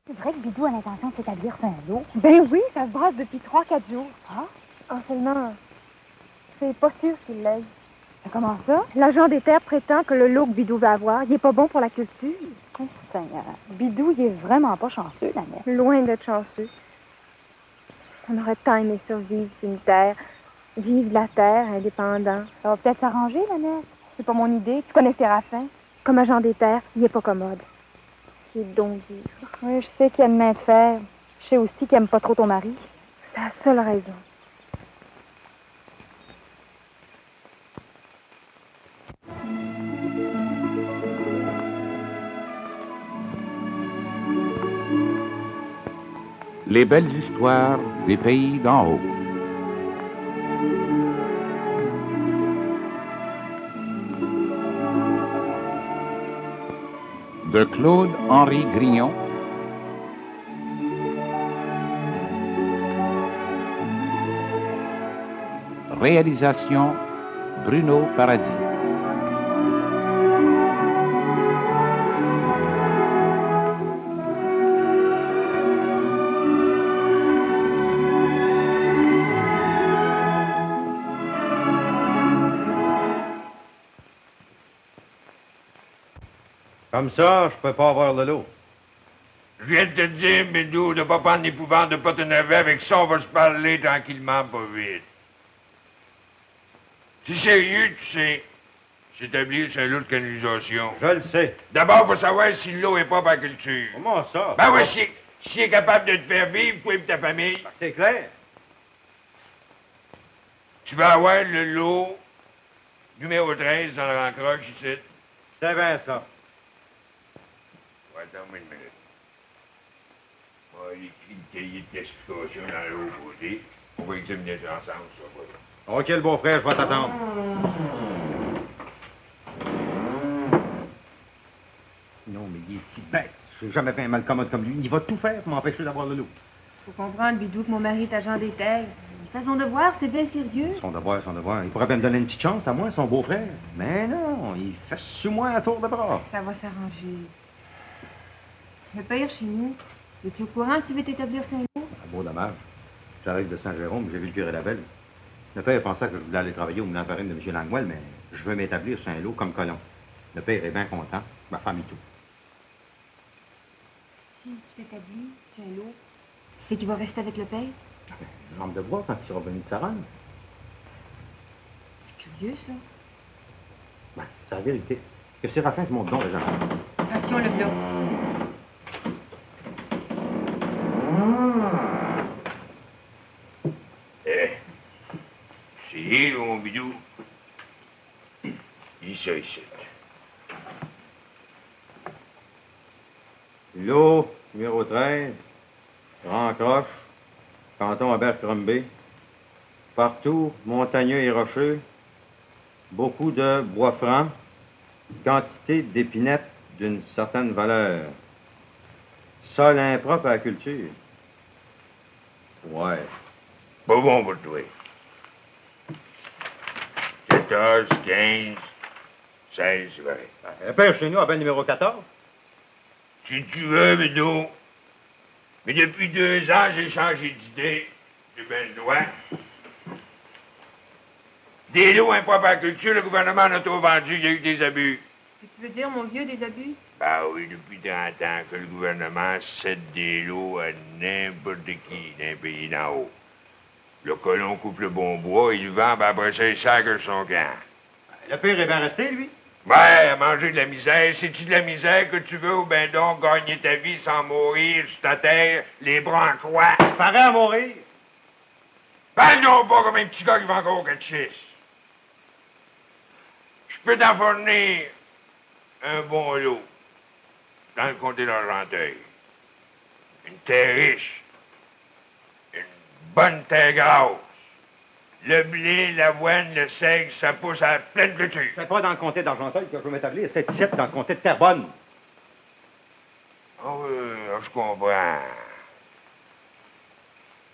C'est vrai que Bidou a l'intention de s'établir sur un lot? Ben oui, ça se brasse depuis 3-4 jours. Ah? Seulement, c'est pas sûr qu'il l'aille. Comment ça? L'agent des terres prétend que le lot que Bidou va avoir, il est pas bon pour la culture. Oh, Seigneur. Bidou, il est vraiment pas chanceux, la mère. Loin d'être chanceux. On aurait tant aimé ça, vivre sur une terre, vivre de la terre, indépendant. Ça va peut-être s'arranger, la mère. C'est pas mon idée. Tu connais Séraphin? Comme agent des terres, il est pas commode. Il est donc vivre. Oui, je sais qu'il aime main de fer. Je sais aussi qu'il aime pas trop ton mari. C'est la seule raison. Les belles histoires des pays d'en haut. De Claude-Henri Grignon. Réalisation Bruno Paradis. Comme ça, je peux pas avoir le lot. Je viens de te dire, Bidou, de pas prendre l'épouvante, de pas t'énerver. Avec ça, on va se parler tranquillement, pas vite. C'est sérieux, tu sais. S'établir sur un lot de canalisation. Je le sais. D'abord, faut savoir si l'eau est propre à la culture. Comment ça? Ben oui, si est capable de te faire vivre, toi et ta famille. Ben, c'est clair. Tu vas avoir le lot numéro 13 dans le rancroche ici. C'est bien ça. Ouais, attends-moi une minute. On va écrire le cahier de classification dans le haut côté. On va examiner ça ensemble, ça va. OK, le beau-frère, je vais t'attendre. Non, mais il est si bête. J'ai jamais fait un mal commode comme lui. Il va tout faire pour m'empêcher d'avoir le lot. Faut comprendre, Bidou, que mon mari est agent des terres. Sa façon de voir, c'est bien sérieux. Son devoir, son devoir. Il pourrait bien me donner une petite chance à moi, son beau-frère. Mais non, il fait sur moi à tour de bras. Ça va s'arranger. Le père chez nous, es-tu au courant que tu veux t'établir Saint-Lô? Un beau dommage. J'arrive de Saint-Jérôme, j'ai vu le curé Labelle. Le père pensait que je voulais aller travailler au moulin farine de M. Langwell, mais je veux m'établir sur un lot comme colon. Le père est bien content, ma femme et tout. Si tu t'établis Saint-Lô, c'est qu'il va rester avec le père? Jambe de bois quand il sera revenu de Saronne. C'est curieux, ça. Ben, c'est la vérité. Que Séraphin se montre donc raisonnable. Attention, le plat. C'est mon Bidou. Il ça ici. L'eau, numéro 13, Grand Croche, canton Abercrombie. Partout, montagneux et rocheux, beaucoup de bois francs, quantité d'épinettes d'une certaine valeur. Sol impropre à la culture. Ouais. Pas bon pour toi. 14, 15, 16, c'est vrai. Le père chez nous a bien le numéro 14. Si tu veux, Bidou. Mais depuis 2 ans, j'ai changé d'idée. J'ai bien le droit. Des lots impropres à la culture, le gouvernement en a trop vendu, il y a eu des abus. Tu veux dire, mon vieux, des abus? Ben oui, depuis 30 ans que le gouvernement cède des lots à n'importe qui d'un pays d'en haut. Le colon coupe le bon bois, il le vend, ben après ça, il sacre son camp. Le père est bien resté, lui. Ouais, à manger de la misère. C'est-tu de la misère que tu veux ou ben donc gagner ta vie sans mourir sur ta terre, les bras en croix? Pareil à mourir. Ben non, pas comme un petit gars qui va encore au catéchisme. Je peux t'en fournir un bon lot dans le comté d'Argenteuil. Une terre riche, une bonne terre grasse. Le blé, l'avoine, le seigle, ça pousse à pleine culture. C'est pas dans le comté d'Argenteuil que je veux m'établir, c'est ici, dans le comté de Terrebonne. Ah oui, je comprends.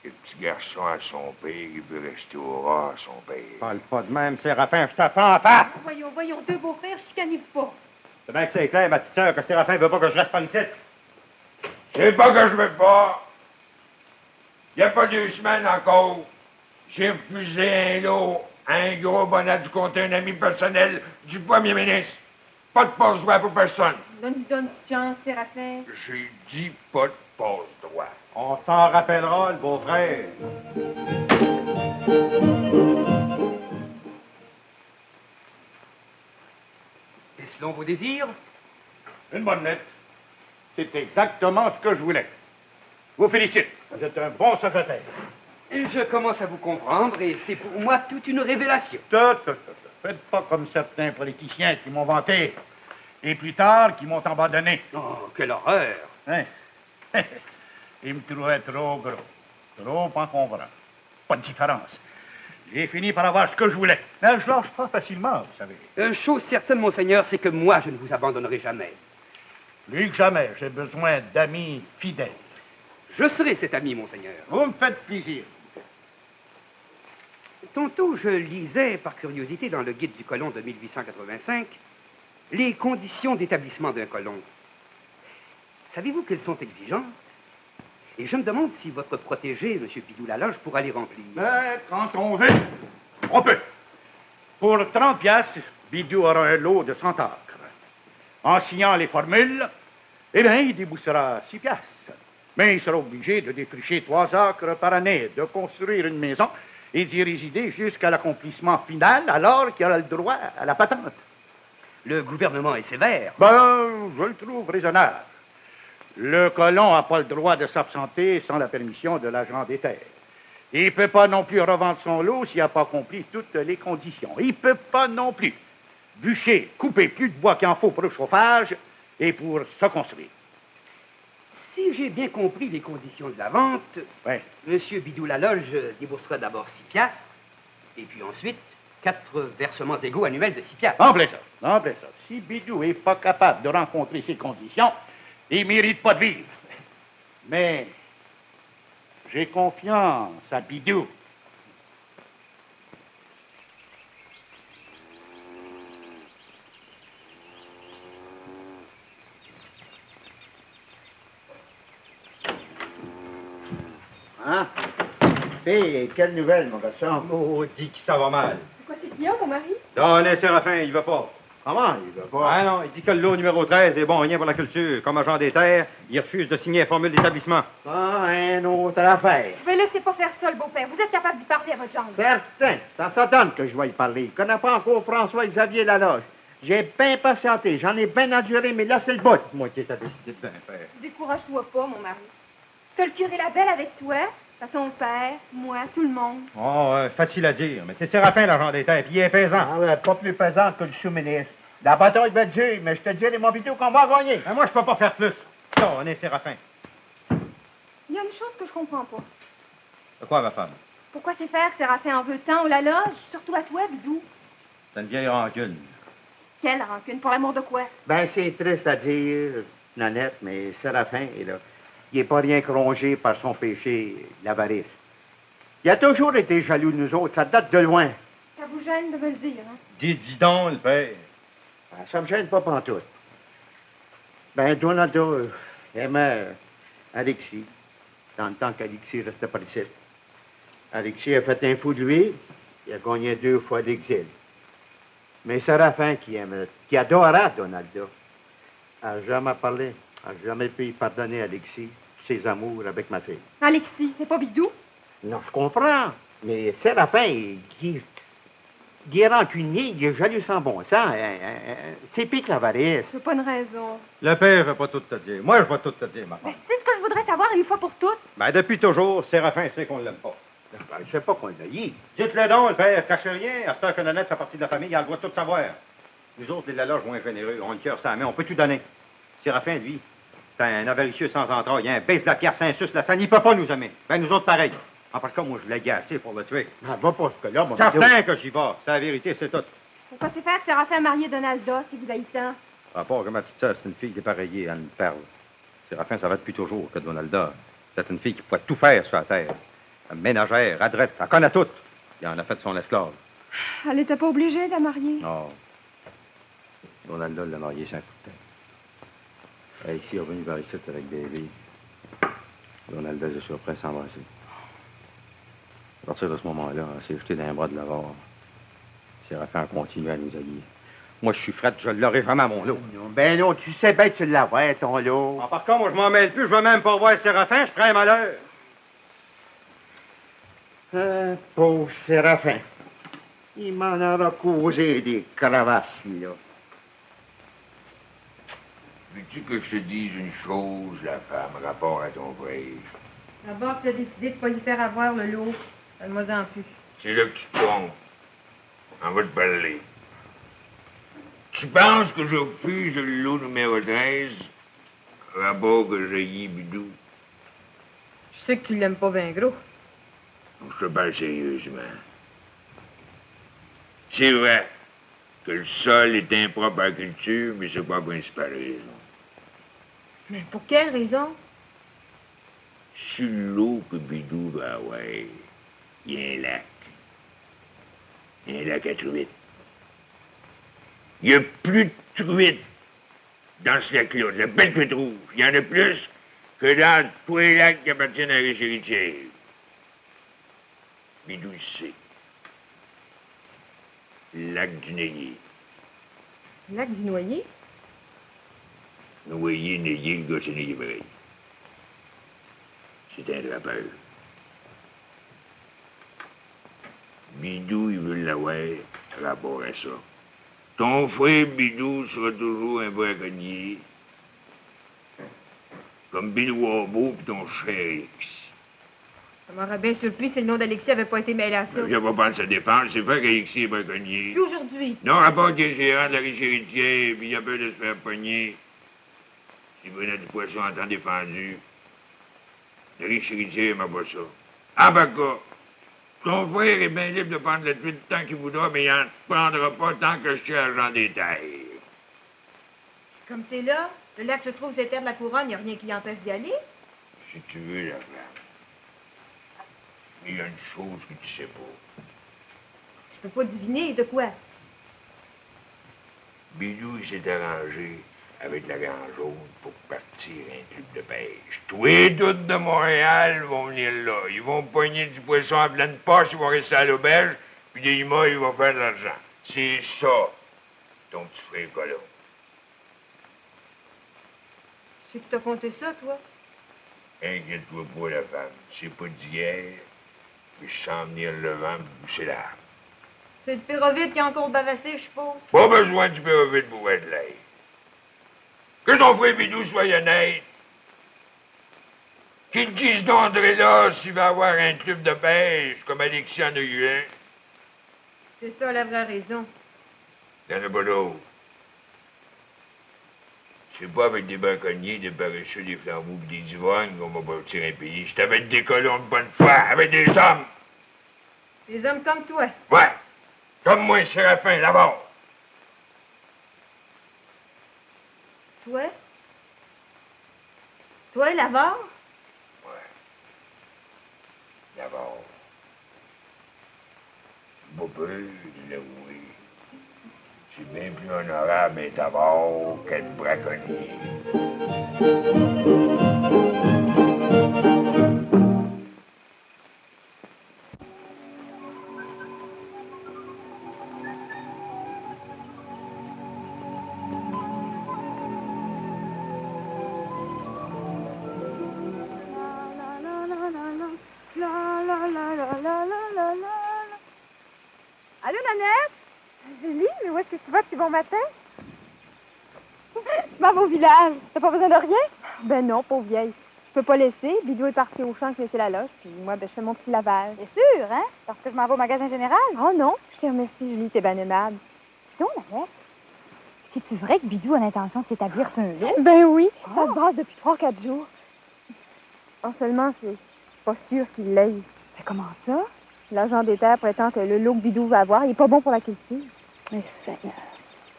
Le petit garçon à son père, il veut rester au rat à son père. Parle pas de même, Séraphin, je te fais en face. Voyons, deux beaux-frères, chicanez-vous pas. C'est bien que c'est clair, ma petite sœur, que Séraphin veut pas que je reste par ici. C'est pas que je veux pas. Il n'y a pas 2 semaines encore, j'ai refusé un lot à un gros bonnet du comté, un ami personnel du premier ministre. Pas de passe-droit pour personne. Donne chance, Séraphin. J'ai dit pas de passe-droit. On s'en rappellera, le beau-frère. Et selon vos désirs? Une bonne lettre. C'est exactement ce que je voulais. Vous félicite. Vous êtes un bon secrétaire. Et je commence à vous comprendre et c'est pour moi toute une révélation. Faites pas comme certains politiciens qui m'ont vanté. Et plus tard, qui m'ont abandonné. Oh, quelle horreur! Hein? Ils me trouvaient trop gros. Trop encombrant. Pas de différence. J'ai fini par avoir ce que je voulais. Mais je lâche pas facilement, vous savez. Une chose certaine, monseigneur, c'est que moi, je ne vous abandonnerai jamais. Plus que jamais, j'ai besoin d'amis fidèles. Je serai cet ami, monseigneur. Vous me faites plaisir. Tantôt, je lisais, par curiosité, dans le guide du colon de 1885, les conditions d'établissement d'un colon. Savez-vous qu'elles sont exigeantes? Et je me demande si votre protégé, M. Bidou-Laloge, pourra les remplir. Mais quand on veut, on peut. Pour 30 piastres, Bidou aura un lot de 100 acres. En signant les formules, eh bien, il déboussera 6 piastres. Mais il sera obligé de défricher 3 acres par année, de construire une maison et d'y résider jusqu'à l'accomplissement final, alors qu'il aura le droit à la patente. Le gouvernement est sévère. Ben, je le trouve raisonnable. Le colon n'a pas le droit de s'absenter sans la permission de l'agent des terres. Il ne peut pas non plus revendre son lot s'il n'a pas accompli toutes les conditions. Il ne peut pas non plus bûcher, couper plus de bois qu'il en faut pour le chauffage et pour se construire. Si j'ai bien compris les conditions de la vente, Ouais. M. Bidou-Laloge déboursera d'abord 6 piastres, et puis ensuite 4 versements égaux annuels de 6 piastres. En plein ça, en plein ça. Si Bidou n'est pas capable de rencontrer ces conditions, il ne mérite pas de vivre. Mais j'ai confiance à Bidou. Hein? Hé, quelle nouvelle, mon garçon? Oh, dit que ça va mal. Pourquoi c'est qu'il y a, mon mari? Donnez Séraphin, il va pas. Comment? Il va pas. Ah non, il dit que le lot numéro 13 est bon rien pour la culture. Comme agent des terres, il refuse de signer la formule d'établissement. Ah, une autre affaire. Mais laissez pas faire ça, le beau-père. Vous êtes capable d'y parler à votre jambe. Certain. Ça s'attend que je vais y parler. Je connais pas encore François-Xavier Laloge. J'ai bien patienté. J'en ai bien enduré, mais là, c'est le bout. Moi qui t'as décidé de bien faire. Décourage-toi pas, mon mari. T'as le curé Labelle avec toi, t'as ton père, moi, tout le monde. Oh, facile à dire, mais c'est Séraphin, l'agent des terres, puis il est pesant. Ah, ouais, pas plus pesant que le sous-ministre. La bataille va être dure, mais je te dirai, mon vidéo, qu'on va gagner. Ben, moi, je peux pas faire plus. Non, on est Séraphin. Il y a une chose que je comprends pas. De quoi, ma femme? Pourquoi c'est faire que Séraphin en veut tant ou la loge? Surtout à toi, Bidou. C'est une vieille rancune. Quelle rancune, pour l'amour de quoi? Ben, c'est triste à dire, Nanette, mais Séraphin, là, il n'est pas rien que rongé par son péché, l'avarice. Il a toujours été jaloux de nous autres, ça date de loin. Ça vous gêne de me le dire, hein? Dis donc, le père. Ben, ça me gêne pas pantoute. Ben, Donaldo aimait Alexis, dans le temps qu'Alexis restait par ici. Alexis a fait un fou de lui, il a gagné 2 fois d'exil. Mais Séraphin qui aimait, qui adorait Donaldo, n'a jamais parlé, n'a jamais pu pardonner Alexis ses amours avec ma fille. Alexis, c'est pas Bidou? Non, je comprends, mais Séraphin, il est rancunier, il est jaloux sans bon sens. C'est pire que l'avarice. C'est pas une raison. Le père va pas tout te dire. Moi, je vais tout te dire, ma Mais femme. c'est ce que je voudrais savoir une fois pour toutes. Ben, depuis toujours, Séraphin sait qu'on l'aime pas. Ben, je sais pas qu'on l'a dit. Dites-le donc, le père, cachez rien. À ce temps que Nanette fait partie de la famille, il a le droit de tout savoir. Nous autres, les Laloge, moins généreux, on a le cœur sur la main, on peut tout donner. Séraphin, lui, c'est un avaricieux sans entrailles. Il a un baisse de la pierre Saint-Sus, la scène, il peut pas nous aimer. Ben, nous autres, pareil. En tout cas, moi, je l'ai gassé pour le tuer. Ah, va pas ce que là, mon Certain que j'y vais. C'est la vérité, c'est tout. Pourquoi c'est faire que Séraphin a marié Donalda, si vous avez tant? À part que ma petite sœur, c'est une fille dépareillée, elle me parle. Séraphin, ça va depuis toujours que Donalda. C'est une fille qui pourrait tout faire sur la terre. Une ménagère, adrette, elle connaît tout. Il en a fait son esclave. Elle était pas obligée de la marier. Non. Donalda l'a marié sans coup de tête. Elle est ici, revenue vers ici avec Davy. Donaldez est sur prêt à s'embrasser. À partir de ce moment-là, elle s'est jetée dans les bras de l'avare. Séraphin a continué à nous haïr. Moi, je suis frette, je l'aurai jamais à mon lot. Ben non, tu sais bien que tu l'avais, ton lot. Ah, par contre, moi, je m'en mêle plus. Je veux même pas voir Séraphin. Je ferai un malheur. Pauvre Séraphin. Il m'en aura causé des crevasses, lui-là. Veux-tu que je te dise une chose, la femme, rapport à ton frère? D'abord, tu as décidé de ne pas y faire avoir le lot. Donne-moi-en plus. C'est là que tu te trompes. On va te parler. Tu penses que je refuse le lot numéro 13, rapport que j'ai y bidou? Je sais que tu l'aimes pas bien gros. Je te parle sérieusement. C'est vrai que le sol est impropre à la culture, mais c'est pas principale raison. Mais pour quelle raison? Sur l'eau que Bidou va avoir, il y a un lac. Un lac à truites. Il y a plus de truites dans ce lac-là, de la belle truite rouge. Il y en a plus que dans tous les lacs qui appartiennent à la riche héritière. Bidou le sait. Le lac du Noyer. Le lac du Noyer? Noyer, Noyer, le gars, c'est Noyer pareil. C'est un drapeur. Bidou, il veut l'avoir rapport à ça. Ton frère Bidou sera toujours un braconnier. Comme Bill Warbeau pis ton cher X. Ça m'aurait bien surpris si le nom d'Alexis avait pas été mêlé à ça. Je vais pas prendre sa défense, c'est vrai qu'Alexis est braconnier. Puis aujourd'hui. Non, rapport qu'il est gérant de la riche héritière, puis il a peur de se faire pogner. Si Brunet du Poisson entend défendu, la riche héritière m'a pas ça. Ah, ben quoi? Ton frère est bien libre de prendre la truite tant qu'il voudra, mais il n'en prendra pas tant que je suis agent des terres. Comme c'est là, le lac se trouve sur les terres de la couronne, il n'y a rien qui l'empêche d'y aller. Si tu veux, la femme. Mais il y a une chose que tu sais pas. Je peux pas deviner de quoi. Bidou, il s'est arrangé avec la Grande Jaune pour partir un club de pêche. Tous les doutes de Montréal vont venir là. Ils vont pogner du poisson à pleine poche, ils vont rester à l'auberge, puis des mois, ils vont faire de l'argent. C'est ça, ton petit frère colon. Tu sais que t'as compté ça, toi? Inquiète-toi pas, la femme. C'est pas d'hier, mais je sens venir le vent me boucher l'arbre. C'est le pyrovite qui a encore bavassé, je suppose. Pas besoin du pyrovite pour être l'air. Que ton frère Bidou soit honnête. Qu'il dise donc André là s'il va avoir un club de pêche comme Alexis en a eu un. C'est ça la vraie raison. Il n'y en a pas d'autre. C'est pas avec des braconniers, des paresseux, des flambeaux et des ivrognes qu'on va bâtir un pays. C'est avec des colons de bonne foi, avec des hommes. Des hommes comme toi. Ouais. Comme moi, Séraphin, là-bas. Toi? Toi, l'avare? Ouais. D'abord. Pas peur de l'avouer. C'est bien plus honorable d'être avare qu'être braconnier. Allô, Nanette? Julie, mais où est-ce que tu vas depuis bon matin? Je m'en vais au village. T'as pas besoin de rien? Ben non, pauvre vieille. Je peux pas laisser. Bidou est parti au champ laisser la loge, puis moi, ben, je fais mon petit lavage. C'est sûr, hein? Parce que je m'en vais au magasin général. Oh non, je te remercie, Julie, t'es bien aimable. Dis donc, Nanette, c'est-tu vrai que Bidou a l'intention de s'établir sur un lot? Ben oui, ça Oh. se brasse depuis 3 ou 4 jours. En seulement, c'est pas sûr qu'il l'aille. Mais comment ça? L'agent des terres prétend que le lot que Bidou va avoir, il est pas bon pour la culture. Mais Seigneur,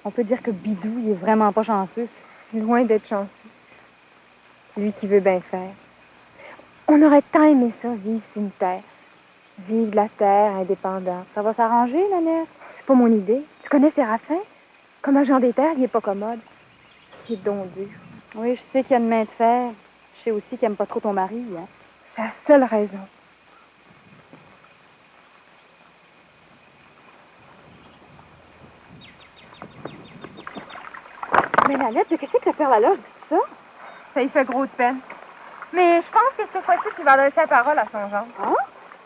on peut dire que Bidou, il est vraiment pas chanceux. Loin d'être chanceux. Lui qui veut bien faire. On aurait tant aimé ça, vivre sur une terre. Vivre de la terre, indépendant. Ça va s'arranger, Nanette? C'est pas mon idée. Tu connais Séraphin? Comme agent des terres, il est pas commode. C'est donc dur. Oui, je sais qu'il y a une main de fer. Je sais aussi qu'il aime pas trop ton mari, hein. C'est la seule raison. Mais Nanette, de qu'est-ce que faire la loge, tout ça? Ça y fait gros de peine. Mais je pense que cette fois-ci, il va adresser la parole à son genre. Hein?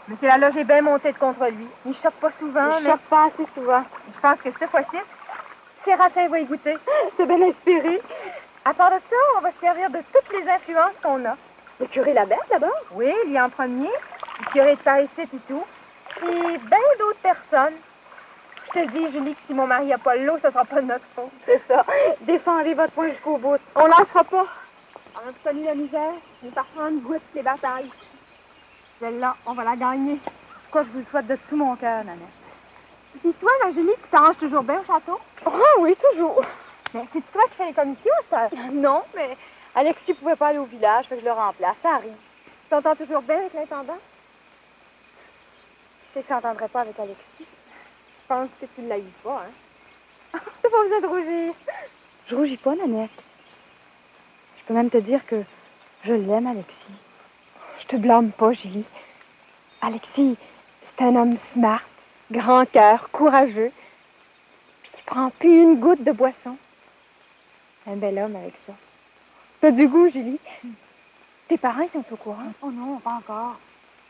Mais si la loge est bien montée de contre lui. Il choque pas souvent, Je mais choque pas assez souvent. je pense que cette fois-ci, Séraphin va y goûter. C'est bien inspiré. À part de ça, on va se servir de toutes les influences qu'on a. Le curé Labelle, d'abord? Oui, lui en premier, le curé de Paris et tout, puis bien d'autres personnes. Je te dis, Julie, que si mon mari n'a pas l'eau, ce sera pas de notre faute. C'est ça. Défendez votre point jusqu'au bout. On lâchera pas. En absolu la misère, nous partons en goutte les batailles. Celle-là, on va la gagner. Quoi, je vous le souhaite de tout mon cœur, Nanette. Puis toi, la Julie, tu t'arranges toujours bien au château? Oh oui, toujours. Mais c'est toi qui fais les commissions, ça? Non, mais Alexis pouvait pas aller au village, fait que je le remplace. Ça arrive. Tu t'entends toujours bien avec l'intendant? Je sais que ça n'entendrait pas avec Alexis. Je pense que tu ne l'as eu pas, hein? T'as pas besoin de rougir. Je rougis pas, Nanette. Je peux même te dire que je l'aime, Alexis. Je te blâme pas, Julie. Alexis, c'est un homme smart, grand cœur, courageux, puis qui prend plus une goutte de boisson. Un bel homme avec ça. T'as du goût, Julie. Tes parents sont au courant? Oh non, pas encore.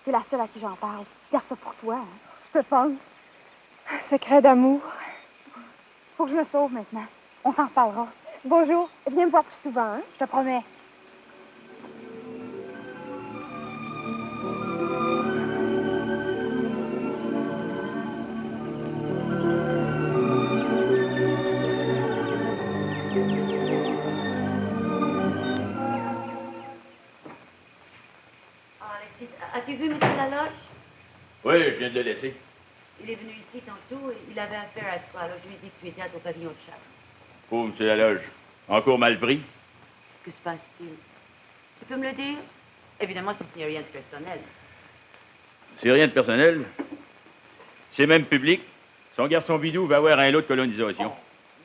C'est la seule à qui j'en parle. Garde ça pour toi, hein. Je te pense. Un secret d'amour. Faut que je me sauve maintenant. On s'en reparlera. Bonjour. Viens me voir plus souvent, hein? Je te promets. Alexis, as-tu vu M. Laloche? Oui, je viens de le laisser. Il est venu ici tantôt et il avait affaire à toi. Alors je lui ai dit que tu étais à ton pavillon de chasse. Oh, M. Laloge, encore mal pris. Que se passe-t-il? Tu peux me le dire? Évidemment, si ce n'est rien de personnel. C'est rien de personnel. C'est même public. Son garçon Bidou va avoir un lot de colonisation.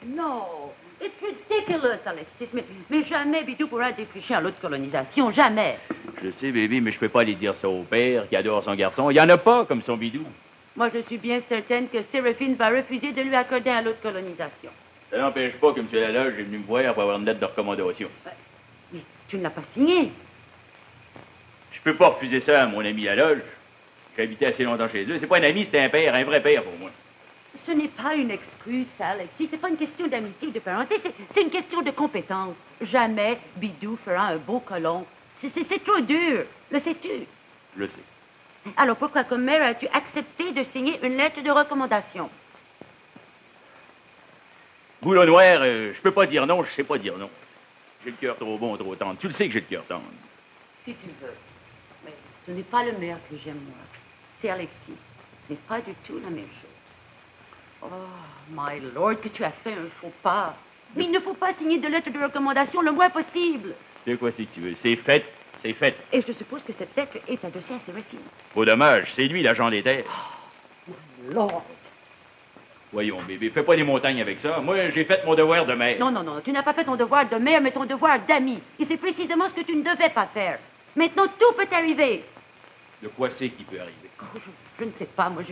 Non! It's ridiculous, Alexis. Mais jamais Bidou pourra défricher un lot de colonisation. Jamais! Je sais, baby, mais je peux pas aller dire ça au père qui adore son garçon. Il y en a pas comme son Bidou. Moi, je suis bien certaine que Séraphine va refuser de lui accorder un lot de colonisation. Ça n'empêche pas que M. Laloge est venu me voir pour avoir une lettre de recommandation. Mais tu ne l'as pas signée. Je peux pas refuser ça à mon ami Laloge. J'ai habité assez longtemps chez eux. C'est pas un ami, c'est un père, un vrai père pour moi. Ce n'est pas une excuse, ça, Alexis. C'est pas une question d'amitié ou de parenté. C'est une question de compétence. Jamais Bidou fera un beau colon. C'est trop dur. Le sais-tu? Je le sais. Alors pourquoi, comme mère, as-tu accepté de signer une lettre de recommandation? Boulot noir, je peux pas dire non, je sais pas dire non. J'ai le cœur trop bon, trop tendre. Tu le sais que j'ai le cœur tendre. Si tu veux. Mais ce n'est pas le maire que j'aime, moi. C'est Alexis. Ce n'est pas du tout la même chose. Oh, my lord, que tu as fait un faux pas. Mais il ne faut pas signer de lettre de recommandation le moins possible. De quoi c'est que tu veux? C'est fait, c'est fait. Et je suppose que cette lettre est adossée à Séraphine. Au dommage, c'est lui l'agent des terres. Oh, my lord. Voyons, bébé, fais pas des montagnes avec ça. Moi, j'ai fait mon devoir de mère. Non, non, non, tu n'as pas fait ton devoir de mère, mais ton devoir d'ami. Et c'est précisément ce que tu ne devais pas faire. Maintenant, tout peut arriver. De quoi c'est qui peut arriver? Oh, je ne sais pas, moi,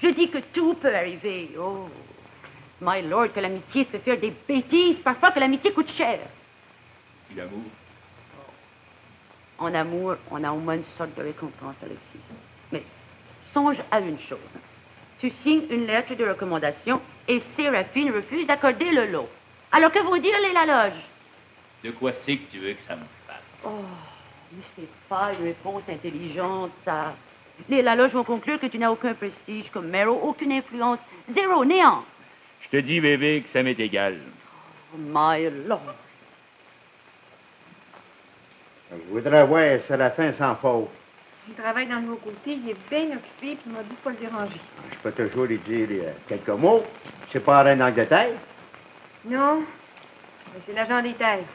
je dis que tout peut arriver. Oh, my lord, que l'amitié fait faire des bêtises, parfois que l'amitié coûte cher. Et l'amour? En amour, on a au moins une sorte de récompense, Alexis. Mais songe à une chose. Tu signes une lettre de recommandation et Séraphine refuse d'accorder le lot. Alors que vont dire les Laloge? De quoi c'est que tu veux que ça me fasse? Oh, mais c'est pas une réponse intelligente, ça. Les Laloge vont conclure que tu n'as aucun prestige comme maire, aucune influence. Zéro, néant. Je te dis, bébé, que ça m'est égal. Oh, my lord. Je voudrais voir Séraphin sans faute. Il travaille dans le nouveau côté, il est bien occupé, puis il m'a dit de pas le déranger. Je peux toujours lui dire quelques mots. C'est pas reine d'Angleterre. Non, mais c'est l'agent des terres.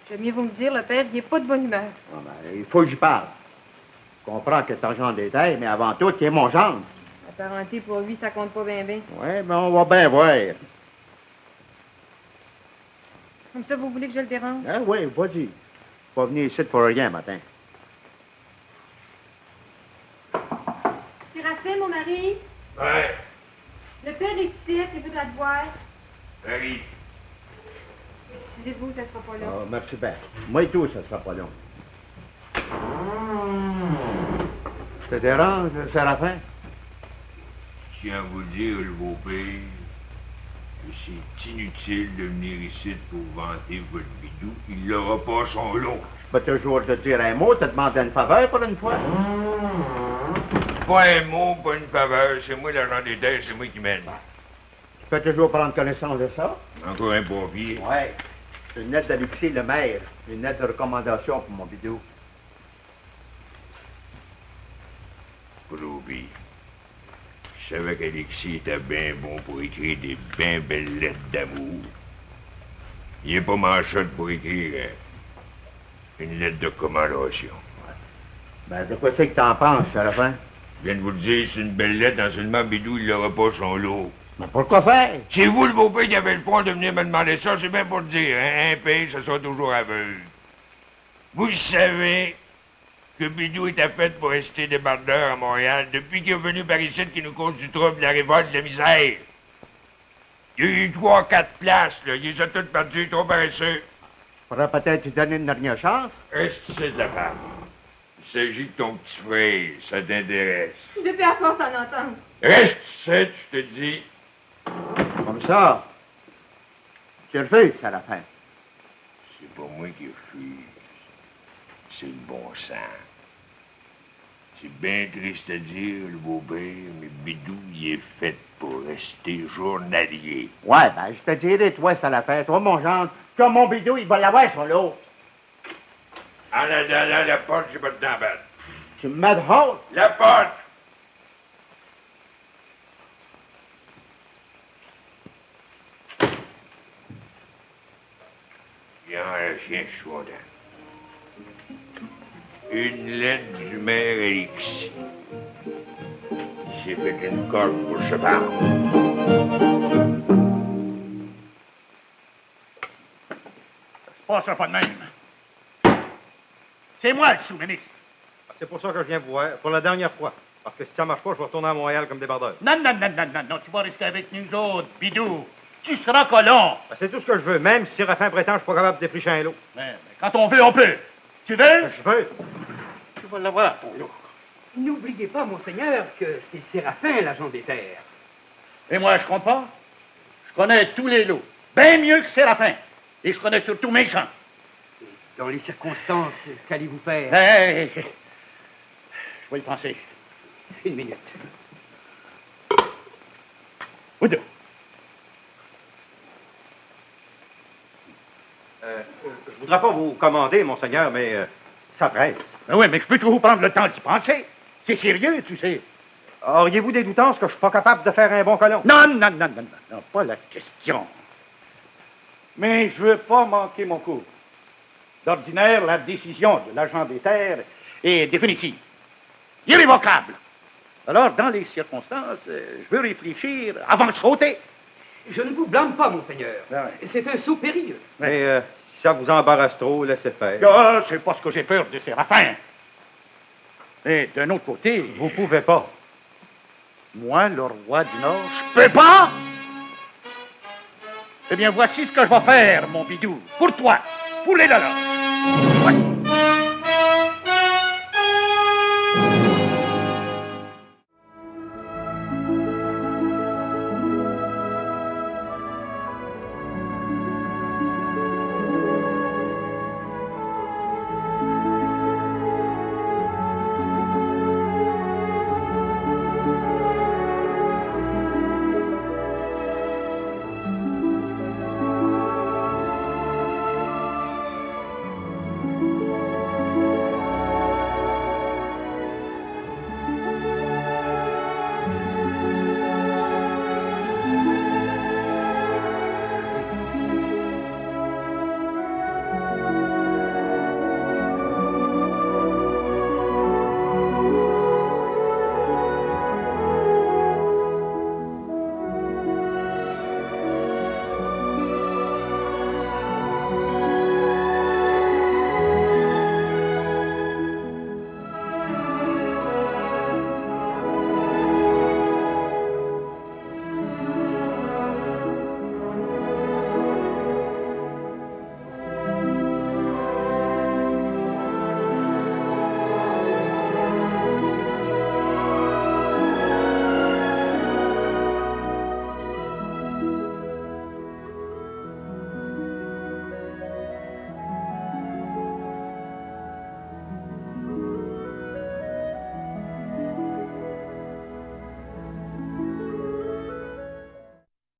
J'aime mieux vous me dire, le père, il n'est pas de bonne humeur. Ah, ben, il faut que j'y parle. Je comprends que c'est argent des terres, mais avant tout, qui est mon gendre. La parenté, pour lui, ça compte pas bien, bien. Oui, mais on va bien voir. Comme ça, vous voulez que je le dérange? Ah oui, vas-y. pas venu ici pour rien matin. Séraphin, mon mari, Ouais, le père est ici, il voudra te voir. arrive. Excusez-vous, ça sera pas là. Ah, merci bien. Moi et tout, ça sera pas long. Ça te dérange, Séraphin? Je tiens à vous dire, le beau-père, que c'est inutile de venir ici pour vanter votre bidou. Il n'aura pas son lot. Je peux toujours te dire un mot, te demander une faveur pour une fois. Pas un mot, pas une faveur. C'est moi l'agent des terres, c'est moi qui mène. Tu peux toujours prendre connaissance de ça? Encore un papier. Ouais. C'est une lettre d'Alexis, le maire. Une lettre de recommandation pour mon bidou. Ruby, je savais qu'Alexis était bien bon pour écrire des bien belles lettres d'amour. Il n'est pas manchotte pour écrire une lettre de recommandation. Ben, de quoi c'est que t'en penses, Séraphin? Je viens de vous le dire, c'est une belle lettre, dans seulement Bidou, il n'aura pas son lot. Mais pourquoi faire? C'est vous, le beau-père, qui avez le point de venir me demander ça, c'est bien pour le dire. Hein? Un pays, ça sera toujours aveugle. Vous savez que Bidou était fait pour rester débardeur à Montréal depuis qu'il est venu par ici, qui nous cause du trouble, de la révolte, de la misère. Il y a eu 3 ou 4 places, là. Il les a toutes perdues, trop paresseux. Faudrait peut-être lui donner une dernière chance. Reste ici, la femme. Il s'agit de ton petit frère, ça t'intéresse. Depuis à force d'en entendre. Reste ici, je te dis. Comme ça. Tu refuses, Séraphin. C'est pas moi qui refuse. C'est le bon sang. C'est bien triste à dire, le beau-père, mais Bidou, il est fait pour rester journalier. Ouais, ben, je te dirai, toi, Séraphin, toi, mon gendre, que mon bidou, il va l'avoir, son lot. En allant la porte, j'ai pas de temps à battre. Tu me mets dehors? La porte! Il y a un chien chaud. Une lettre du maire Alexis. Il s'est fait une corde pour le cheval. Ça se passera pas de même. C'est moi le sous-ministre. C'est pour ça que je viens vous voir, pour la dernière fois. Parce que si ça marche pas, je vais retourner à Montréal comme débardeur. Non, tu vas rester avec nous autres, bidou. Tu seras colon. Ben, c'est tout ce que je veux, même si Séraphin prétend que je suis pas capable de défricher un lot. Mais quand on veut, on peut. Tu veux? Je veux. Tu vas l'avoir, ton lot. N'oubliez pas, monseigneur, que c'est Séraphin, l'agent des terres. Et moi, je compte pas. Je connais tous les lots. Bien mieux que Séraphin. Et je connais surtout mes gens. Dans les circonstances, qu'allez-vous faire? Hey, je vais y penser. Une minute. Ou deux. Je voudrais pas vous commander, monseigneur, mais ça presse. Ben oui, mais je peux toujours prendre le temps d'y penser. C'est sérieux, tu sais. Auriez-vous des doutances que je suis pas capable de faire un bon colon? Non, pas la question. Mais je veux pas manquer mon coup. D'ordinaire, la décision de l'agent des terres est définitive, irrévocable. Alors, dans les circonstances, je veux réfléchir avant de sauter. Je ne vous blâme pas, monseigneur. Ben ouais. C'est un saut périlleux. Mais si ça vous embarrasse trop, laissez faire. Ah, c'est pas ce que j'ai peur de Séraphin. Mais d'un autre côté, Vous pouvez pas. moi, le roi du Nord, je peux pas? Eh bien, voici ce que je vais faire, mon bidou. Pour toi, pour les loges. Voici.